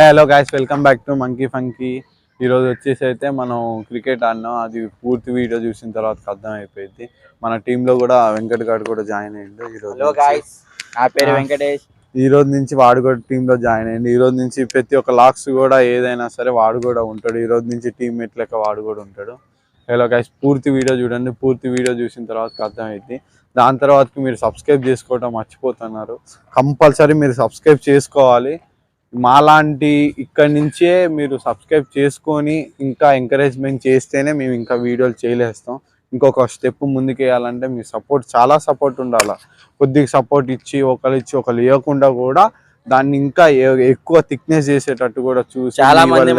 Hello guys, welcome back to monkey funky. ఈరోజు వచ్చేసి అయితే మనం క్రికెట్ ఆడినాం. అది పూర్తి వీడియో చూసిన తర్వాత అర్థం అయిపోయింది. మన టీంలో కూడా వెంకట్ గారు కూడా జాయిన్ అయ్యిండు. ఈ రోజు నుంచి వాడు కూడా టీంలో జాయిన్ అయ్యింది. ఈ రోజు నుంచి ప్రతి ఒక్క లాక్స్ కూడా ఏదైనా సరే వాడు కూడా ఉంటాడు. ఈ రోజు నుంచి టీమ్మేట్ లెక్క వాడు కూడా ఉంటాడు. హలో గైస్, పూర్తి వీడియో చూడండి. పూర్తి వీడియో చూసిన తర్వాత అర్థమైంది. దాని తర్వాతకి మీరు సబ్స్క్రైబ్ చేసుకోవడం మర్చిపోతున్నారు. కంపల్సరీ మీరు సబ్స్క్రైబ్ చేసుకోవాలి. మాలాంటి ఇక్కడి నుంచే మీరు సబ్స్క్రైబ్ చేసుకొని ఇంకా ఎంకరేజ్మెంట్ చేస్తేనే మేము ఇంకా వీడియోలు చేయలేస్తాం. ఇంకొక స్టెప్ ముందుకు వేయాలంటే మీ సపోర్ట్, చాలా సపోర్ట్ ఉండాలి. కొద్దిగా సపోర్ట్ ఇచ్చి ఒకరు ఇవ్వకుండా కూడా దాన్ని ఇంకా ఎక్కువ థిక్నెస్ చేసేటట్టు కూడా చూసి చాలా మంది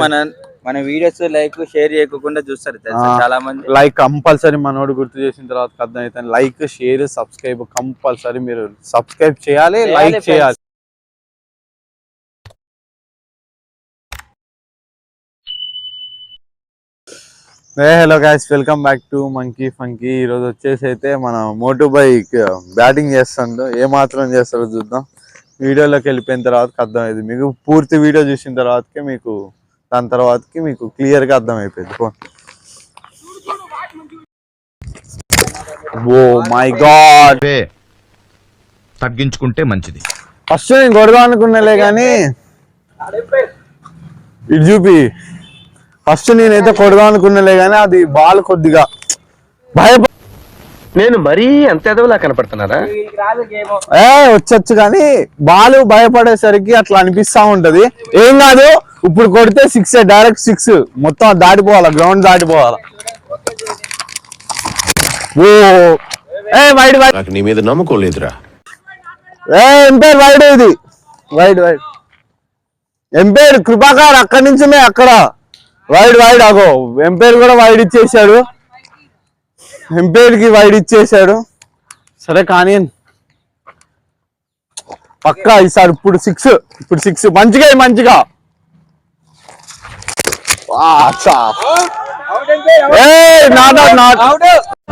మన వీడియోస్ లైక్ షేర్ చేయకుండా చూస్తారు. చాలా మంది లైక్ కంపల్సరీ మనోడు గుర్తు చేసిన తర్వాత అర్థం అవుతుంది. లైక్, షేర్, సబ్స్క్రైబ్ కంపల్సరీ మీరు సబ్స్క్రైబ్ చేయాలి, లైక్ చేయాలి. Hello guys, welcome back to monkey funky. ఈరోజు వచ్చేసి అయితే మన మోటు బైక్ బ్యాటింగ్ చేస్తాడు. ఏమాత్రం చేస్తారో చూద్దాం. వీడియోలోకి వెళ్ళిపోయిన తర్వాత అర్థమైంది. మీకు పూర్తి వీడియో చూసిన తర్వాతకే దాని తర్వాతకి మీకు క్లియర్గా అర్థమైపోయింది. ఓ మై గాడ్, తగ్గించుకుంటే మంచిది. ఫస్ట్ నేను కొడదాం అనుకున్నాలే కానీ ఇటు చూపి. ఫస్ట్ నేనైతే కొడదాం అనుకున్నాలే కానీ అది బాల్ కొద్దిగా నేను మరీ అంత ఎదవలా కనపడుతున్నారా? వచ్చచ్చు కానీ బాల్ భయపడేసరికి అట్లా అనిపిస్తా ఉంటది. ఏం కాదు, ఇప్పుడు కొడితే 6, డైరెక్ట్ 6 మొత్తం దాటిపోవాలా, గ్రౌండ్ దాటిపోవాలా. ఓ వైడ్ వైడ్, నీ మీద నమ్మకం లేదురా. ఎంపైర్ వైడ్, ఇది వైడ్ వైడ్. ఎంపైర్ కృపాకర్ అక్కడి నుంచి అక్కడ వైడ్ వైడ్. అగో ఎంపైర్ కూడా వైడ్ ఇచ్చేసాడు. ఎంపైర్ కి వైడ్ ఇచ్చేసాడు. సరే కానీ పక్కా ఈసారి ఇప్పుడు 6 మంచిగా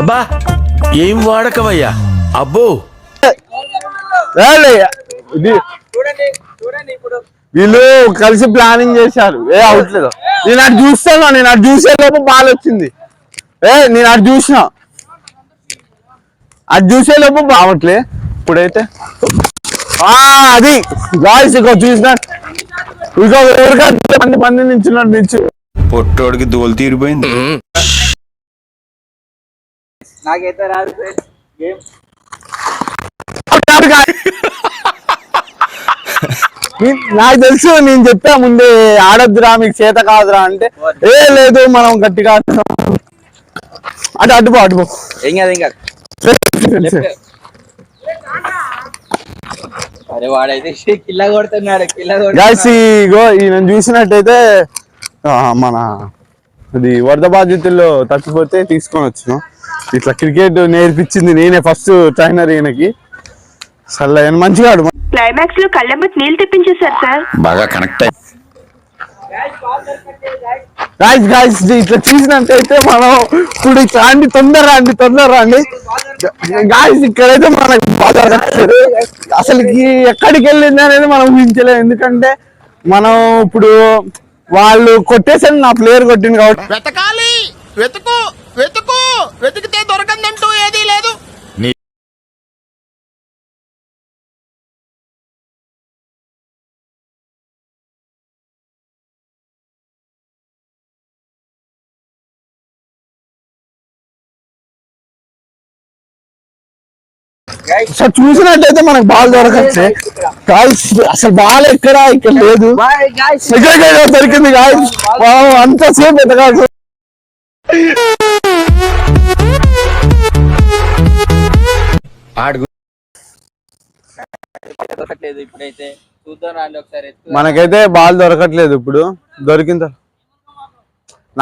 అబ్బా ఏం వాడకవయ్యా అబ్బో. వీళ్ళు కలిసి ప్లానింగ్ చేశారు. అవట్లేదు. నేను అటు చూసే లోపు బాల్ వచ్చింది. నేను అటు చూసే లోపు బావట్లే. ఇప్పుడైతే అది గాయస్ ఇక చూసిన మంది నిల్చున్నాడు. పొట్టోడికి దోలు తీరిపోయింది. నాకైతే రాదు. నాకు తెలుసు, నేను చెప్పా ముందే ఆడొద్దురా, మీకు చేత కాదురా అంటే లేదు మనం గట్టిగా అటుపో. ఏం కాదు ఇంకా. అరే వాడైతే కిల్లా కొడుతున్నాడు. ఈయన చూసినట్టయితే మన అది వరద బాధితుల్లో తప్పిపోతే తీసుకొని వచ్చినాం. ఇట్లా క్రికెట్ నేర్పించింది నేనే, ఫస్ట్ ట్రైనర్ ఈయనకి. సరే మంచిగా ఆడు. క్లైమాక్స్ లో కళ్ళెంబట్ నీళ్ళు తెప్పించేశారు సార్. బాగా కనెక్ట్ అయ్యి గాయస్ ఇట్లా చూసినట్టయితే మనం ఇప్పుడు ఇట్లా తొందర రండి గాయస్. ఇక్కడైతే మనకు బాగా అసలుకి ఎక్కడికి వెళ్ళింది అనేది మనం ఊహించలేము. ఎందుకంటే మనం ఇప్పుడు వాళ్ళు కొట్టేసరి నా ప్లేయర్ కొట్టింది కాబట్టి వెతికితే దొరకందంటూ ఏదీ లేదు. చూసినట్టయితే మనకు బాల్ దొరకచ్చు. అసలు బాల్ ఇక్కడ లేదు, దొరికింది గాయస్. అంతసేపు ఎదగాల్సి ఇప్పుడైతే చూద్దాం రండి ఒకసారి. మనకైతే బాల్ దొరకట్లేదు. ఇప్పుడు దొరికింది.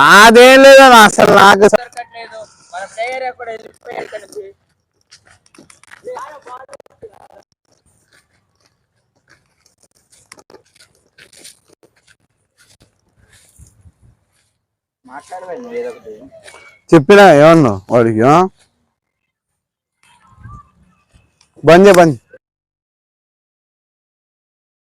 నాదేం లేదు అసలు, నాకు దొరకట్లేదు. మన ప్లేయర్ ఎక్కడ వెళ్ళిపోయాడు. చెప్పినా ఏమన్నా వాడికి బంద్